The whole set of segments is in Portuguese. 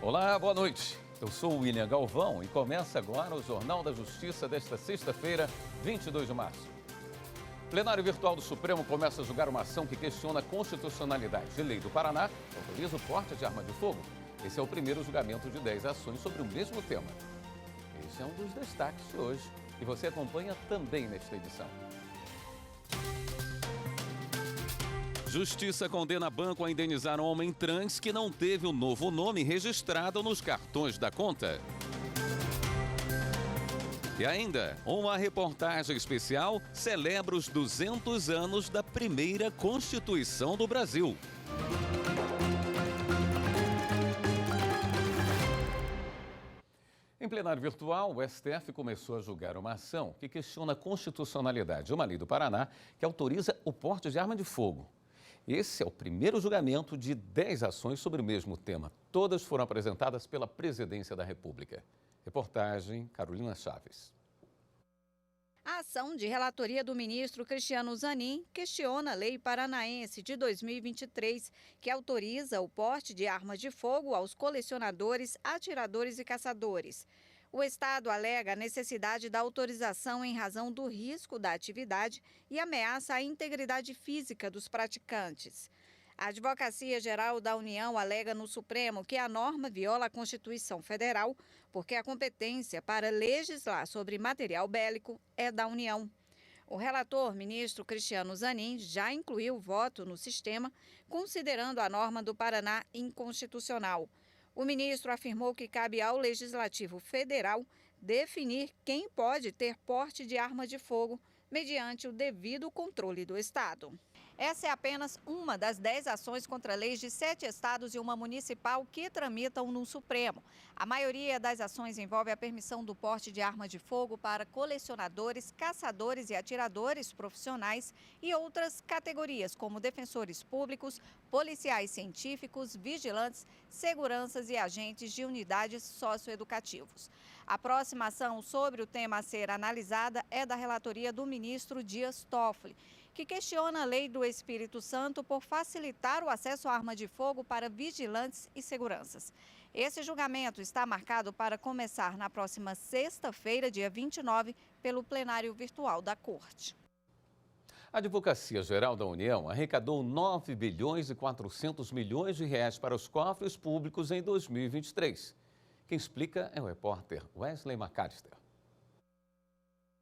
Olá, boa noite. Eu sou o William Galvão e começa agora o Jornal da Justiça desta sexta-feira, 22 de março. O plenário virtual do Supremo começa a julgar uma ação que questiona a constitucionalidade de lei do Paraná, que autoriza o porte de arma de fogo. Esse é o primeiro julgamento de 10 ações sobre o mesmo tema. Esse é um dos destaques de hoje e você acompanha também nesta edição. Justiça condena banco a indenizar homem trans que não teve o novo nome registrado nos cartões da conta. E ainda, uma reportagem especial celebra os 200 anos da primeira Constituição do Brasil. Em plenário virtual, o STF começou a julgar uma ação que questiona a constitucionalidade de uma lei do Paraná que autoriza o porte de arma de fogo. Esse é o primeiro julgamento de 10 ações sobre o mesmo tema. Todas foram apresentadas pela Presidência da República. Reportagem Carolina Chaves. A ação de relatoria do ministro Cristiano Zanin questiona a lei paranaense de 2023, que autoriza o porte de armas de fogo aos colecionadores, atiradores e caçadores. O Estado alega a necessidade da autorização em razão do risco da atividade e ameaça a integridade física dos praticantes. A Advocacia Geral da União alega no Supremo que a norma viola a Constituição Federal porque a competência para legislar sobre material bélico é da União. O relator, ministro Cristiano Zanin, já incluiu o voto no sistema, considerando a norma do Paraná inconstitucional. O ministro afirmou que cabe ao Legislativo Federal definir quem pode ter porte de arma de fogo mediante o devido controle do Estado. Essa é apenas uma das 10 ações contra leis de 7 estados e uma municipal que tramitam no Supremo. A maioria das ações envolve a permissão do porte de arma de fogo para colecionadores, caçadores e atiradores profissionais e outras categorias, como defensores públicos, policiais científicos, vigilantes, seguranças e agentes de unidades socioeducativos. A próxima ação sobre o tema a ser analisada é da relatoria do ministro Dias Toffoli, que questiona a lei do Espírito Santo por facilitar o acesso à arma de fogo para vigilantes e seguranças. Esse julgamento está marcado para começar na próxima sexta-feira, dia 29, pelo plenário virtual da Corte. A Advocacia Geral da União arrecadou 9 bilhões e 400 milhões de reais para os cofres públicos em 2023. Quem explica é o repórter Wesley McAllister.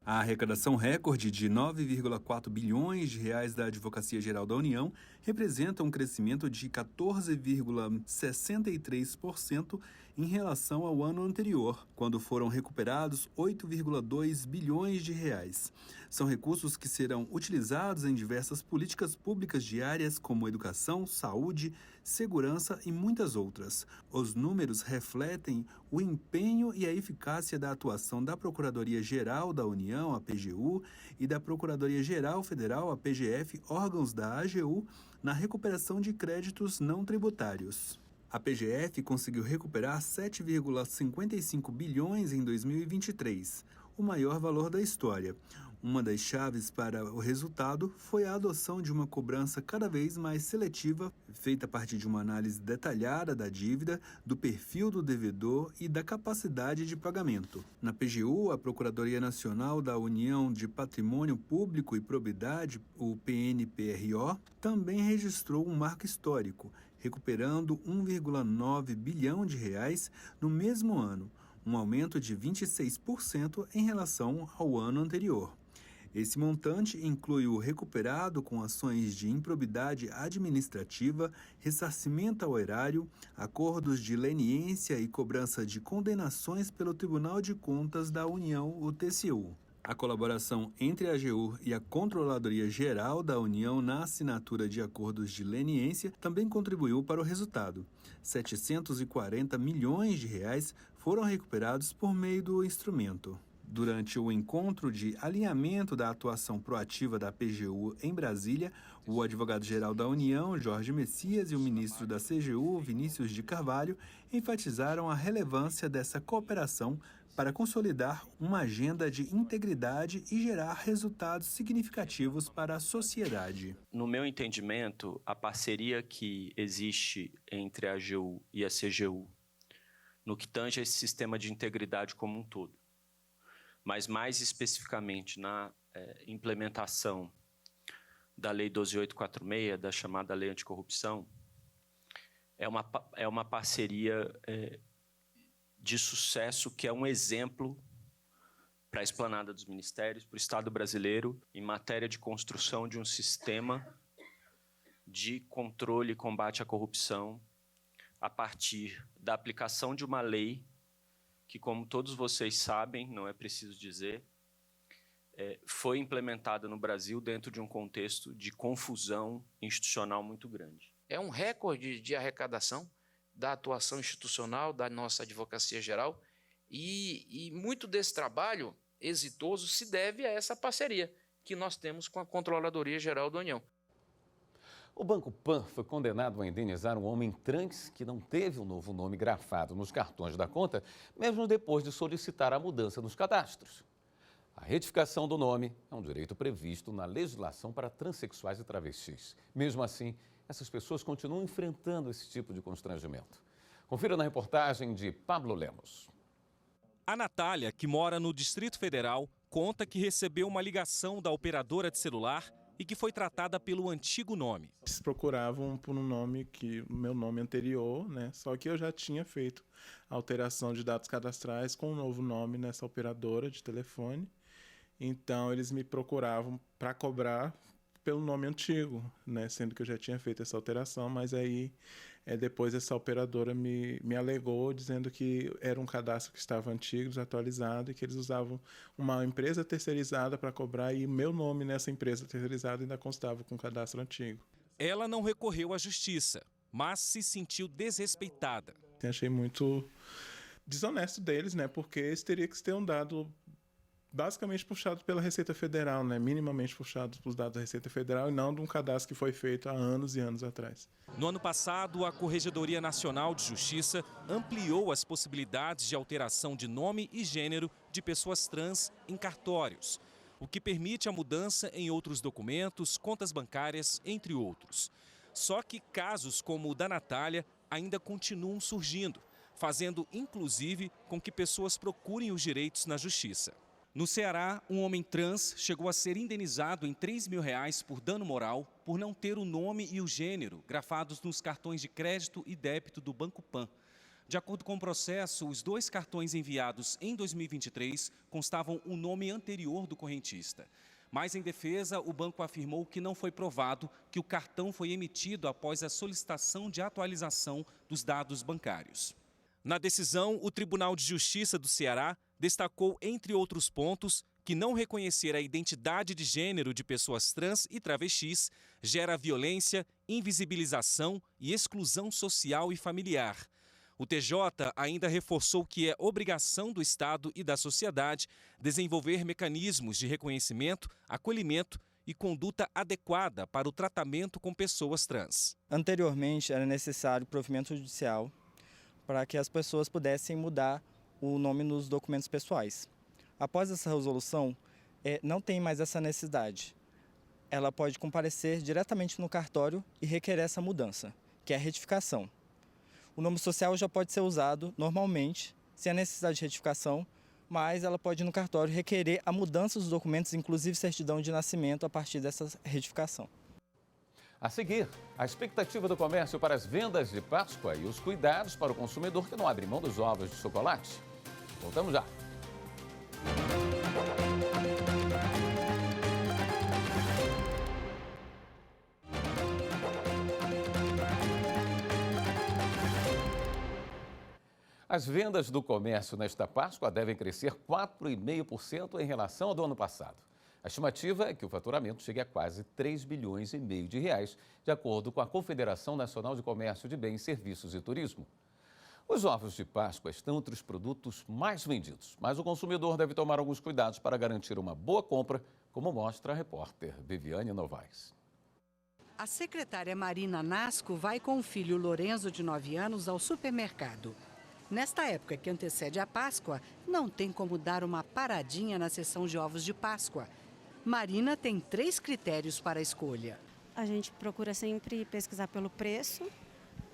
A arrecadação recorde de 9,4 bilhões de reais da Advocacia Geral da União representa um crescimento de 14,63% em relação ao ano anterior, quando foram recuperados 8,2 bilhões de reais. São recursos que serão utilizados em diversas políticas públicas diárias como educação, saúde, segurança e muitas outras. Os números refletem o empenho e a eficácia da atuação da Procuradoria-Geral da União, a PGU, e da Procuradoria-Geral Federal, a PGF, órgãos da AGU, na recuperação de créditos não tributários. A PGF conseguiu recuperar 7,55 bilhões em 2023, o maior valor da história. Uma das chaves para o resultado foi a adoção de uma cobrança cada vez mais seletiva, feita a partir de uma análise detalhada da dívida, do perfil do devedor e da capacidade de pagamento. Na PGU, a Procuradoria Nacional da União de Patrimônio Público e Probidade, o PNPRO, também registrou um marco histórico, recuperando 1,9 bilhão de reais no mesmo ano, um aumento de 26% em relação ao ano anterior. Esse montante inclui o recuperado com ações de improbidade administrativa, ressarcimento ao erário, acordos de leniência e cobrança de condenações pelo Tribunal de Contas da União, o TCU. A colaboração entre a AGU e a Controladoria Geral da União na assinatura de acordos de leniência também contribuiu para o resultado. 740 milhões de reais foram recuperados por meio do instrumento. Durante o encontro de alinhamento da atuação proativa da PGU em Brasília, o advogado-geral da União, Jorge Messias, e o ministro da CGU, Vinícius de Carvalho, enfatizaram a relevância dessa cooperação para consolidar uma agenda de integridade e gerar resultados significativos para a sociedade. No meu entendimento, a parceria que existe entre a AGU e a CGU no que tange a esse sistema de integridade como um todo. Mas, mais especificamente, na implementação da Lei 12.846, da chamada Lei Anticorrupção, é uma parceria de sucesso que é um exemplo para a esplanada dos ministérios, para o Estado brasileiro, em matéria de construção de um sistema de controle e combate à corrupção a partir da aplicação de uma lei que, como todos vocês sabem, não é preciso dizer, foi implementada no Brasil dentro de um contexto de confusão institucional muito grande. É um recorde de arrecadação da atuação institucional da nossa Advocacia Geral e muito desse trabalho exitoso se deve a essa parceria que nós temos com a Controladoria Geral da União. O Banco Pan foi condenado a indenizar um homem trans que não teve um novo nome grafado nos cartões da conta, mesmo depois de solicitar a mudança nos cadastros. A retificação do nome é um direito previsto na legislação para transexuais e travestis. Mesmo assim, essas pessoas continuam enfrentando esse tipo de constrangimento. Confira na reportagem de Pablo Lemos. A Natália, que mora no Distrito Federal, conta que recebeu uma ligação da operadora de celular e que foi tratada pelo antigo nome. Eles procuravam por um nome que o meu nome anterior, né? Só que eu já tinha feito a alteração de dados cadastrais com um novo nome nessa operadora de telefone. Então eles me procuravam para cobrar pelo nome antigo, né? Sendo que eu já tinha feito essa alteração, mas aí depois essa operadora me alegou dizendo que era um cadastro que estava antigo, desatualizado, e que eles usavam uma empresa terceirizada para cobrar, e o meu nome nessa empresa terceirizada ainda constava com o cadastro antigo. Ela não recorreu à justiça, mas se sentiu desrespeitada. Eu achei muito desonesto deles, né? Porque eles teriam que ter um dado basicamente puxado pela Receita Federal, né? Minimamente puxado pelos dados da Receita Federal e não de um cadastro que foi feito há anos e anos atrás. No ano passado, a Corregedoria Nacional de Justiça ampliou as possibilidades de alteração de nome e gênero de pessoas trans em cartórios, o que permite a mudança em outros documentos, contas bancárias, entre outros. Só que casos como o da Natália ainda continuam surgindo, fazendo inclusive com que pessoas procurem os direitos na justiça. No Ceará, um homem trans chegou a ser indenizado em R$3 mil por dano moral por não ter o nome e o gênero grafados nos cartões de crédito e débito do Banco Pan. De acordo com o processo, os 2 cartões enviados em 2023 constavam o nome anterior do correntista. Mas, em defesa, o banco afirmou que não foi provado que o cartão foi emitido após a solicitação de atualização dos dados bancários. Na decisão, o Tribunal de Justiça do Ceará destacou, entre outros pontos, que não reconhecer a identidade de gênero de pessoas trans e travestis gera violência, invisibilização e exclusão social e familiar. O TJ ainda reforçou que é obrigação do Estado e da sociedade desenvolver mecanismos de reconhecimento, acolhimento e conduta adequada para o tratamento com pessoas trans. Anteriormente, era necessário provimento judicial para que as pessoas pudessem mudar o nome nos documentos pessoais. Após essa resolução, não tem mais essa necessidade. Ela pode comparecer diretamente no cartório e requerer essa mudança, que é a retificação. O nome social já pode ser usado normalmente, sem a necessidade de retificação, mas ela pode ir no cartório requerer a mudança dos documentos, inclusive certidão de nascimento, a partir dessa retificação. A seguir, a expectativa do comércio para as vendas de Páscoa e os cuidados para o consumidor que não abre mão dos ovos de chocolate. Voltamos já. As vendas do comércio nesta Páscoa devem crescer 4,5% em relação ao do ano passado. A estimativa é que o faturamento chegue a quase 3,5 bilhões de reais, de acordo com a Confederação Nacional de Comércio de Bens, Serviços e Turismo. Os ovos de Páscoa estão entre os produtos mais vendidos, mas o consumidor deve tomar alguns cuidados para garantir uma boa compra, como mostra a repórter Viviane Novaes. A secretária Marina Nasco vai com o filho Lorenzo, de 9 anos, ao supermercado. Nesta época que antecede a Páscoa, não tem como dar uma paradinha na seção de ovos de Páscoa. Marina tem 3 critérios para a escolha. A gente procura sempre pesquisar pelo preço,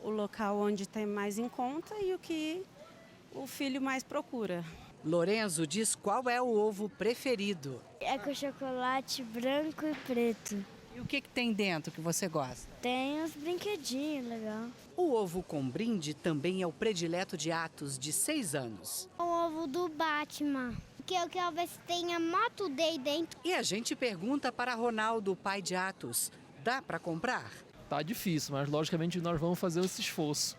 o local onde tem mais em conta e o que o filho mais procura. Lorenzo diz qual é o ovo preferido. É com chocolate branco e preto. E o que tem dentro que você gosta? Tem uns brinquedinhos, legal. O ovo com brinde também é o predileto de Atos, de 6 anos. O ovo do Batman, que eu quero ver se tem a Moto Day dentro. E a gente pergunta para Ronaldo, pai de Atos, dá para comprar? Tá difícil, mas logicamente nós vamos fazer esse esforço.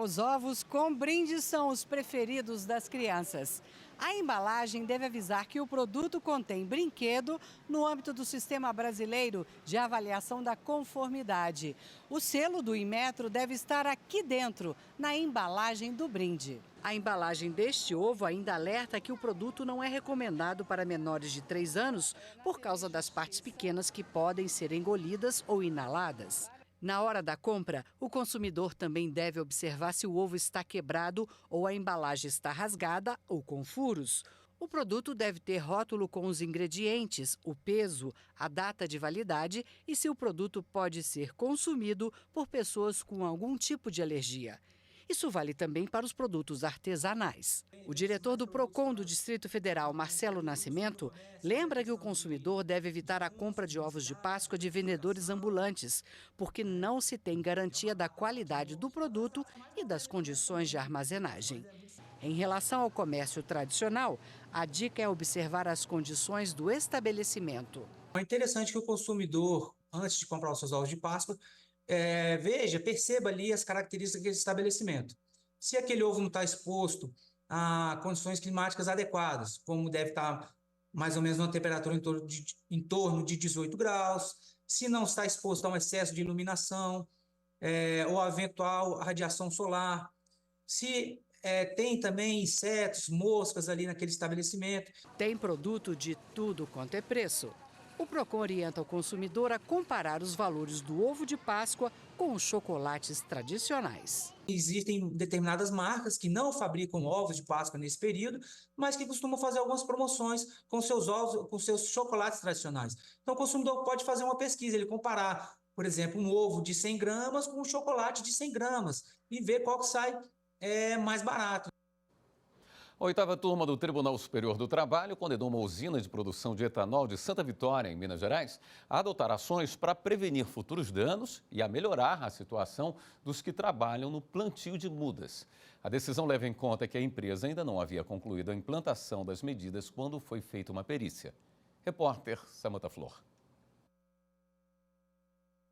Os ovos com brinde são os preferidos das crianças. A embalagem deve avisar que o produto contém brinquedo no âmbito do Sistema Brasileiro de Avaliação da Conformidade. O selo do Inmetro deve estar aqui dentro, na embalagem do brinde. A embalagem deste ovo ainda alerta que o produto não é recomendado para menores de 3 anos por causa das partes pequenas que podem ser engolidas ou inaladas. Na hora da compra, o consumidor também deve observar se o ovo está quebrado ou a embalagem está rasgada ou com furos. O produto deve ter rótulo com os ingredientes, o peso, a data de validade e se o produto pode ser consumido por pessoas com algum tipo de alergia. Isso vale também para os produtos artesanais. O diretor do PROCON do Distrito Federal, Marcelo Nascimento, lembra que o consumidor deve evitar a compra de ovos de Páscoa de vendedores ambulantes, porque não se tem garantia da qualidade do produto e das condições de armazenagem. Em relação ao comércio tradicional, a dica é observar as condições do estabelecimento. É interessante que o consumidor, antes de comprar os seus ovos de Páscoa, perceba ali as características daquele estabelecimento. Se aquele ovo não está exposto a condições climáticas adequadas, como deve estar mais ou menos numa temperatura em torno de 18 graus, se não está exposto a um excesso de iluminação ou a eventual radiação solar, se tem também insetos, moscas ali naquele estabelecimento. Tem produto de tudo quanto é preço. O PROCON orienta o consumidor a comparar os valores do ovo de Páscoa com os chocolates tradicionais. Existem determinadas marcas que não fabricam ovos de Páscoa nesse período, mas que costumam fazer algumas promoções com seus ovos, com seus chocolates tradicionais. Então o consumidor pode fazer uma pesquisa, ele comparar, por exemplo, um ovo de 100 gramas com um chocolate de 100 gramas e ver qual que sai mais barato. A 8ª turma do Tribunal Superior do Trabalho condenou uma usina de produção de etanol de Santa Vitória, em Minas Gerais, a adotar ações para prevenir futuros danos e a melhorar a situação dos que trabalham no plantio de mudas. A decisão leva em conta que a empresa ainda não havia concluído a implantação das medidas quando foi feita uma perícia. Repórter Samantha Flor.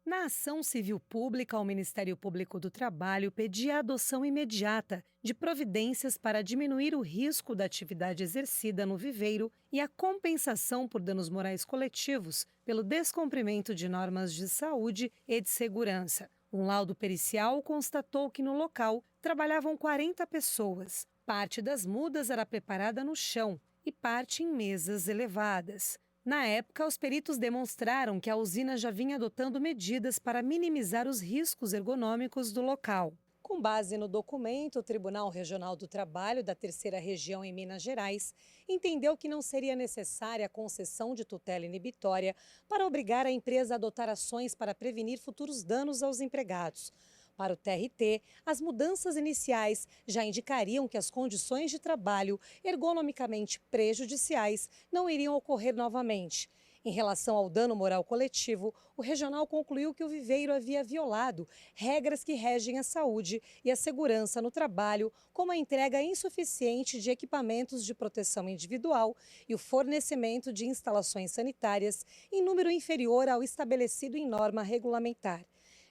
Na ação civil pública, o Ministério Público do Trabalho pedia a adoção imediata de providências para diminuir o risco da atividade exercida no viveiro e a compensação por danos morais coletivos pelo descumprimento de normas de saúde e de segurança. Um laudo pericial constatou que no local trabalhavam 40 pessoas. Parte das mudas era preparada no chão e parte em mesas elevadas. Na época, os peritos demonstraram que a usina já vinha adotando medidas para minimizar os riscos ergonômicos do local. Com base no documento, o Tribunal Regional do Trabalho da 3ª Região em Minas Gerais entendeu que não seria necessária a concessão de tutela inibitória para obrigar a empresa a adotar ações para prevenir futuros danos aos empregados. Para o TRT, as mudanças iniciais já indicariam que as condições de trabalho ergonomicamente prejudiciais não iriam ocorrer novamente. Em relação ao dano moral coletivo, o regional concluiu que o viveiro havia violado regras que regem a saúde e a segurança no trabalho, como a entrega insuficiente de equipamentos de proteção individual e o fornecimento de instalações sanitárias em número inferior ao estabelecido em norma regulamentar.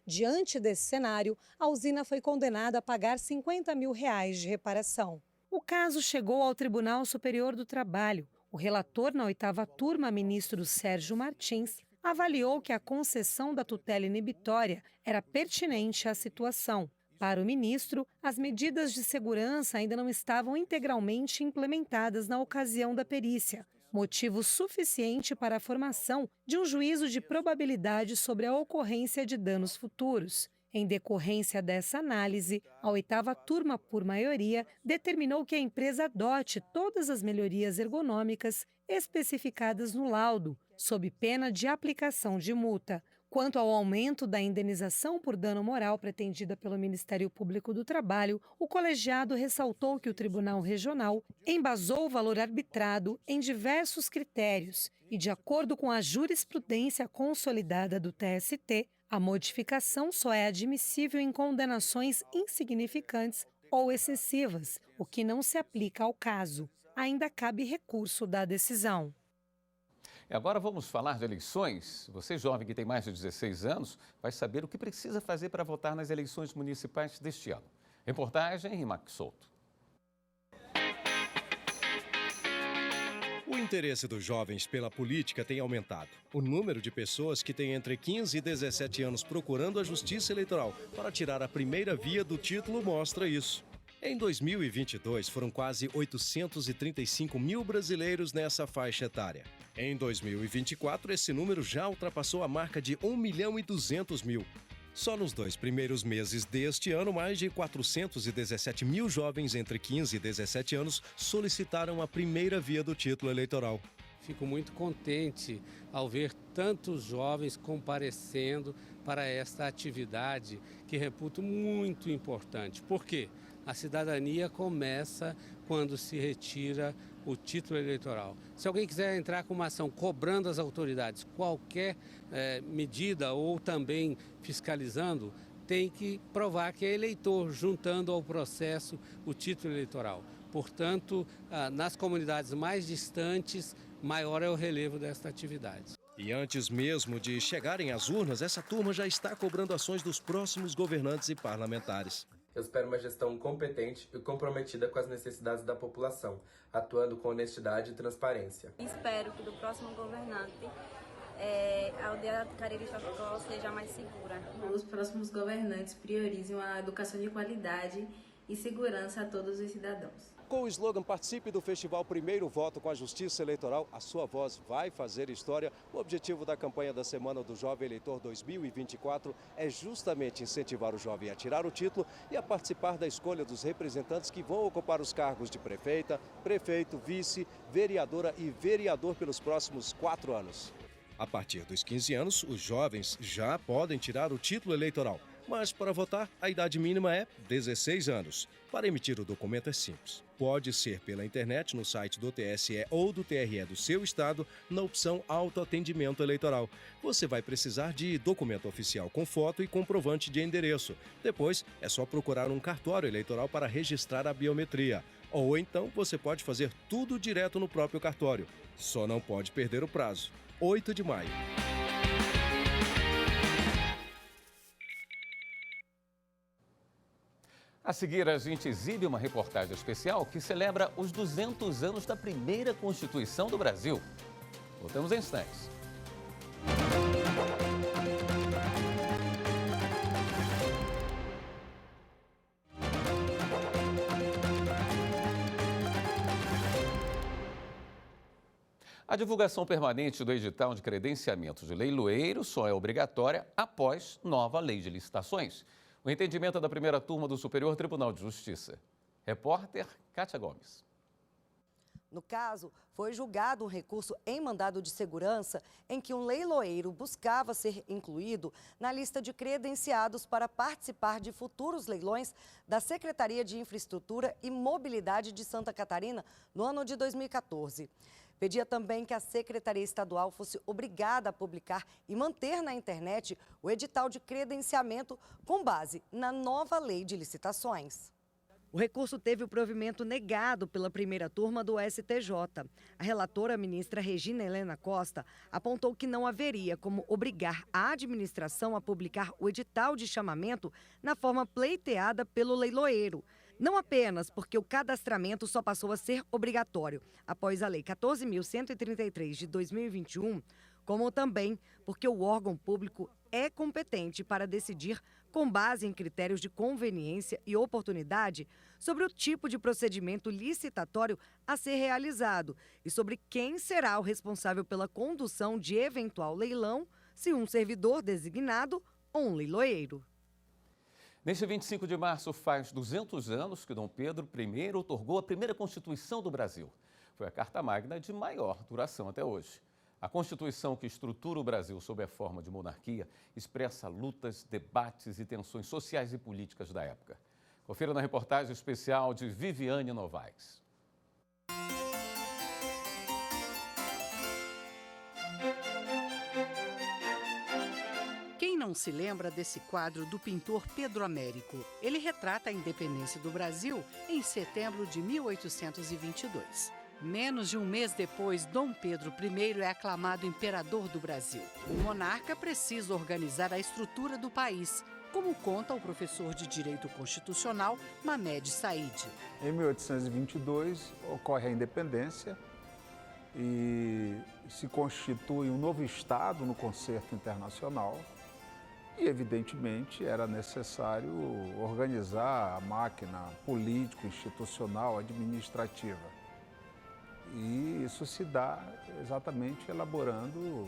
Diante desse cenário, a usina foi condenada a pagar R$50 mil de reparação. O caso chegou ao Tribunal Superior do Trabalho. O relator na 8ª turma, ministro Sérgio Martins, avaliou que a concessão da tutela inibitória era pertinente à situação. Para o ministro, as medidas de segurança ainda não estavam integralmente implementadas na ocasião da perícia, motivo suficiente para a formação de um juízo de probabilidade sobre a ocorrência de danos futuros. Em decorrência dessa análise, a 8ª turma, por maioria, determinou que a empresa adote todas as melhorias ergonômicas especificadas no laudo, sob pena de aplicação de multa. Quanto ao aumento da indenização por dano moral pretendida pelo Ministério Público do Trabalho, o colegiado ressaltou que o Tribunal Regional embasou o valor arbitrado em diversos critérios e, de acordo com a jurisprudência consolidada do TST, a modificação só é admissível em condenações insignificantes ou excessivas, o que não se aplica ao caso. Ainda cabe recurso da decisão. E agora vamos falar de eleições. Você, jovem que tem mais de 16 anos, vai saber o que precisa fazer para votar nas eleições municipais deste ano. Reportagem em Max Souto. O interesse dos jovens pela política tem aumentado. O número de pessoas que têm entre 15 e 17 anos procurando a Justiça Eleitoral para tirar a primeira via do título mostra isso. Em 2022, foram quase 835 mil brasileiros nessa faixa etária. Em 2024, esse número já ultrapassou a marca de 1.200.000. Só nos 2 primeiros meses deste ano, mais de 417 mil jovens entre 15 e 17 anos solicitaram a primeira via do título eleitoral. Fico muito contente ao ver tantos jovens comparecendo para esta atividade que reputo muito importante. Por quê? A cidadania começa quando se retira o título eleitoral. Se alguém quiser entrar com uma ação cobrando as autoridades qualquer medida ou também fiscalizando, tem que provar que é eleitor, juntando ao processo o título eleitoral. Portanto, nas comunidades mais distantes, maior é o relevo desta atividade. E antes mesmo de chegarem às urnas, essa turma já está cobrando ações dos próximos governantes e parlamentares. Eu espero uma gestão competente e comprometida com as necessidades da população, atuando com honestidade e transparência. Espero que do próximo governante a aldeia Cariri Chocó seja mais segura. Os próximos governantes priorizem a educação de qualidade e segurança a todos os cidadãos. Com o slogan Participe do Festival Primeiro Voto com a Justiça Eleitoral, a sua voz vai fazer história. O objetivo da campanha da Semana do Jovem Eleitor 2024 é justamente incentivar o jovem a tirar o título e a participar da escolha dos representantes que vão ocupar os cargos de prefeita, prefeito, vice, vereadora e vereador pelos próximos 4 anos. A partir dos 15 anos, os jovens já podem tirar o título eleitoral. Mas para votar, a idade mínima é 16 anos. Para emitir o documento é simples. Pode ser pela internet, no site do TSE ou do TRE do seu estado, na opção Autoatendimento Eleitoral. Você vai precisar de documento oficial com foto e comprovante de endereço. Depois, é só procurar um cartório eleitoral para registrar a biometria. Ou então, você pode fazer tudo direto no próprio cartório. Só não pode perder o prazo. 8 de maio. A seguir, a gente exibe uma reportagem especial que celebra os 200 anos da primeira Constituição do Brasil. Voltamos em instantes. A divulgação permanente do edital de credenciamento de leiloeiro só é obrigatória após nova lei de licitações. O entendimento é da primeira turma do Superior Tribunal de Justiça. Repórter Kátia Gomes. No caso, foi julgado um recurso em mandado de segurança em que um leiloeiro buscava ser incluído na lista de credenciados para participar de futuros leilões da Secretaria de Infraestrutura e Mobilidade de Santa Catarina no ano de 2014. Pedia também que a Secretaria Estadual fosse obrigada a publicar e manter na internet o edital de credenciamento com base na nova lei de licitações. O recurso teve o provimento negado pela primeira turma do STJ. A relatora, ministra Regina Helena Costa, apontou que não haveria como obrigar a administração a publicar o edital de chamamento na forma pleiteada pelo leiloeiro. Não apenas porque o cadastramento só passou a ser obrigatório após a Lei 14.133 de 2021, como também porque o órgão público é competente para decidir, com base em critérios de conveniência e oportunidade, sobre o tipo de procedimento licitatório a ser realizado e sobre quem será o responsável pela condução de eventual leilão, se um servidor designado ou um leiloeiro. Neste 25 de março, faz 200 anos que Dom Pedro I outorgou a primeira Constituição do Brasil. Foi a Carta Magna de maior duração até hoje. A Constituição que estrutura o Brasil sob a forma de monarquia expressa lutas, debates e tensões sociais e políticas da época. Confira na reportagem especial de Viviane Novaes. Quem não se lembra desse quadro do pintor Pedro Américo? Ele retrata a independência do Brasil em setembro de 1822. Menos de um mês depois, Dom Pedro I é aclamado imperador do Brasil. O monarca precisa organizar a estrutura do país, como conta o professor de Direito Constitucional, Mamed Said. Em 1822, ocorre a independência e se constitui um novo Estado no concerto internacional. E, evidentemente, era necessário organizar a máquina político-institucional, administrativa. E isso se dá exatamente elaborando,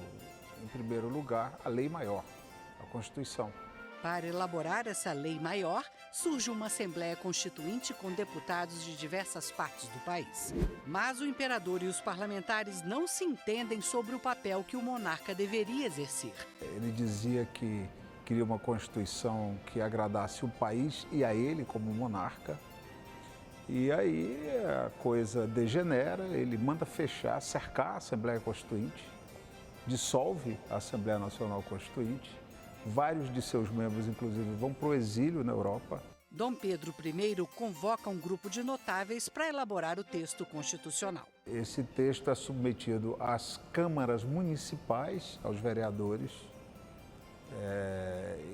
em primeiro lugar, a lei maior, a Constituição. Para elaborar essa lei maior, surge uma Assembleia Constituinte com deputados de diversas partes do país. Mas o imperador e os parlamentares não se entendem sobre o papel que o monarca deveria exercer. Ele dizia que queria uma Constituição que agradasse o país e a ele como monarca. E aí a coisa degenera, ele manda fechar, cercar a Assembleia Constituinte, dissolve a Assembleia Nacional Constituinte. Vários de seus membros, inclusive, vão para o exílio na Europa. Dom Pedro I convoca um grupo de notáveis para elaborar o texto constitucional. Esse texto é submetido às câmaras municipais, aos vereadores.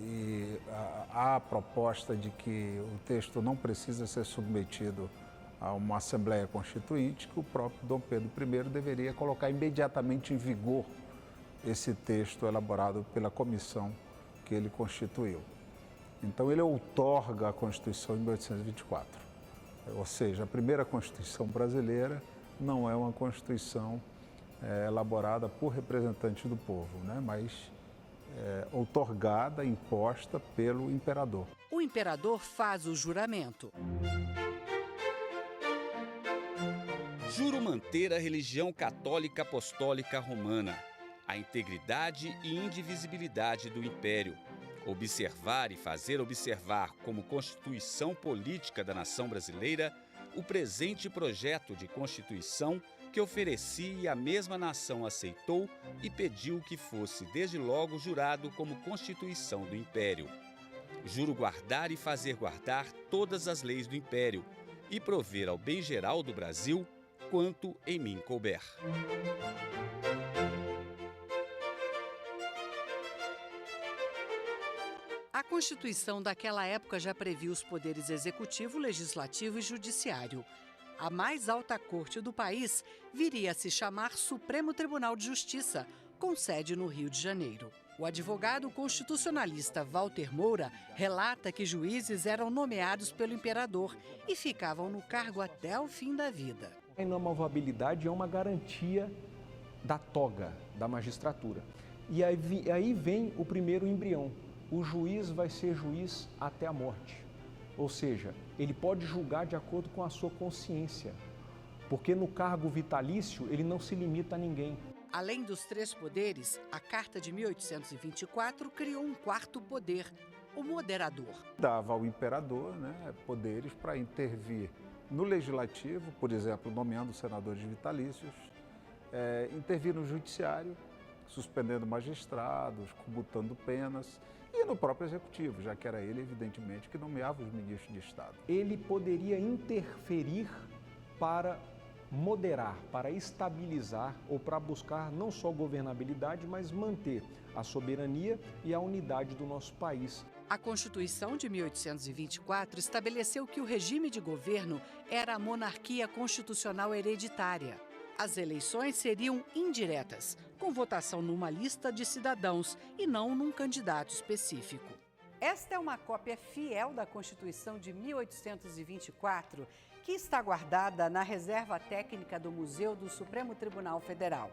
E há a proposta de que o texto não precisa ser submetido a uma Assembleia Constituinte, que o próprio Dom Pedro I deveria colocar imediatamente em vigor esse texto elaborado pela comissão que ele constituiu. Então ele outorga a Constituição em 1824, ou seja, a primeira Constituição brasileira não é uma Constituição elaborada por representantes do povo, né? Mas outorgada, imposta pelo imperador. O imperador faz o juramento. Juro manter a religião católica apostólica romana, a integridade e indivisibilidade do império, observar e fazer observar como Constituição Política da Nação Brasileira o presente projeto de Constituição que ofereci e a mesma nação aceitou e pediu que fosse desde logo jurado como Constituição do Império. Juro guardar e fazer guardar todas as leis do Império e prover ao bem geral do Brasil quanto em mim couber. A Constituição daquela época já previa os poderes executivo, legislativo e judiciário. A mais alta corte do país viria a se chamar Supremo Tribunal de Justiça, com sede no Rio de Janeiro. O advogado constitucionalista Walter Moura relata que juízes eram nomeados pelo imperador e ficavam no cargo até o fim da vida. A inamovabilidade é uma garantia da toga da magistratura. E aí vem o primeiro embrião. O juiz vai ser juiz até a morte. Ou seja, ele pode julgar de acordo com a sua consciência, porque no cargo vitalício ele não se limita a ninguém. Além dos 3 poderes, a Carta de 1824 criou um 4º poder, o moderador. Dava ao imperador, poderes para intervir no legislativo, por exemplo, nomeando senadores vitalícios, intervir no judiciário, suspendendo magistrados, comutando penas, e no próprio executivo, já que era ele, evidentemente, que nomeava os ministros de Estado. Ele poderia interferir para moderar, para estabilizar ou para buscar não só governabilidade, mas manter a soberania e a unidade do nosso país. A Constituição de 1824 estabeleceu que o regime de governo era a monarquia constitucional hereditária. As eleições seriam indiretas, com votação numa lista de cidadãos e não num candidato específico. Esta é uma cópia fiel da Constituição de 1824, que está guardada na reserva técnica do Museu do Supremo Tribunal Federal.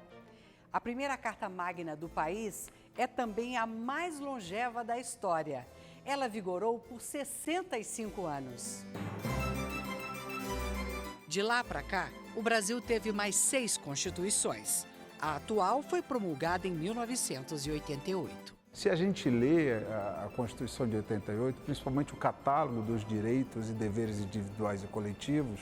A primeira Carta Magna do país é também a mais longeva da história. Ela vigorou por 65 anos. De lá para cá, o Brasil teve mais 6 constituições. A atual foi promulgada em 1988. Se a gente lê a Constituição de 88, principalmente o catálogo dos direitos e deveres individuais e coletivos,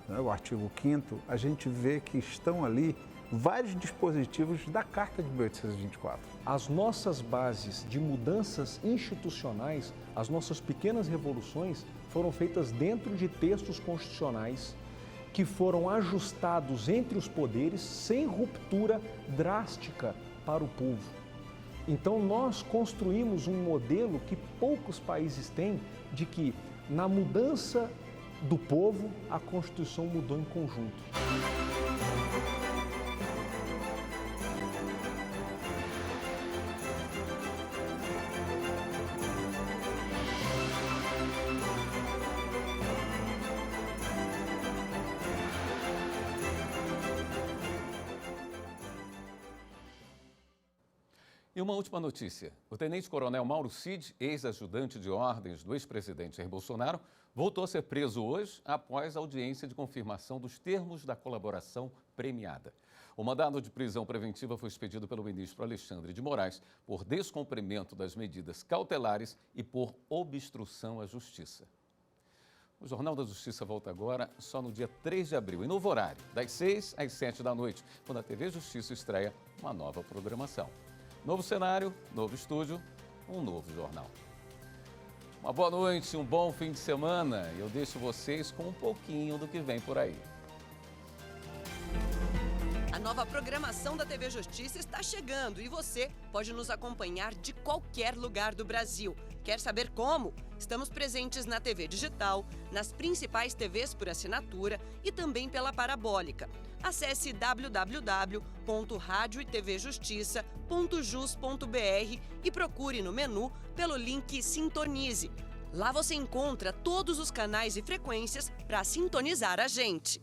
né, o artigo 5º, a gente vê que estão ali vários dispositivos da Carta de 1824. As nossas bases de mudanças institucionais, as nossas pequenas revoluções, foram feitas dentro de textos constitucionais que foram ajustados entre os poderes sem ruptura drástica para o povo. Então nós construímos um modelo que poucos países têm, de que na mudança do povo a Constituição mudou em conjunto. E uma última notícia. O tenente-coronel Mauro Cid, ex-ajudante de ordens do ex-presidente Jair Bolsonaro, voltou a ser preso hoje após a audiência de confirmação dos termos da colaboração premiada. O mandado de prisão preventiva foi expedido pelo ministro Alexandre de Moraes por descumprimento das medidas cautelares e por obstrução à justiça. O Jornal da Justiça volta agora só no dia 3 de abril, em novo horário, das 6 às 7 da noite, quando a TV Justiça estreia uma nova programação. Novo cenário, novo estúdio, um novo jornal. Uma boa noite, um bom fim de semana e eu deixo vocês com um pouquinho do que vem por aí. A nova programação da TV Justiça está chegando e você pode nos acompanhar de qualquer lugar do Brasil. Quer saber como? Estamos presentes na TV digital, nas principais TVs por assinatura e também pela parabólica. Acesse www.radioetvjustiça.jus.br e procure no menu pelo link Sintonize. Lá você encontra todos os canais e frequências para sintonizar a gente.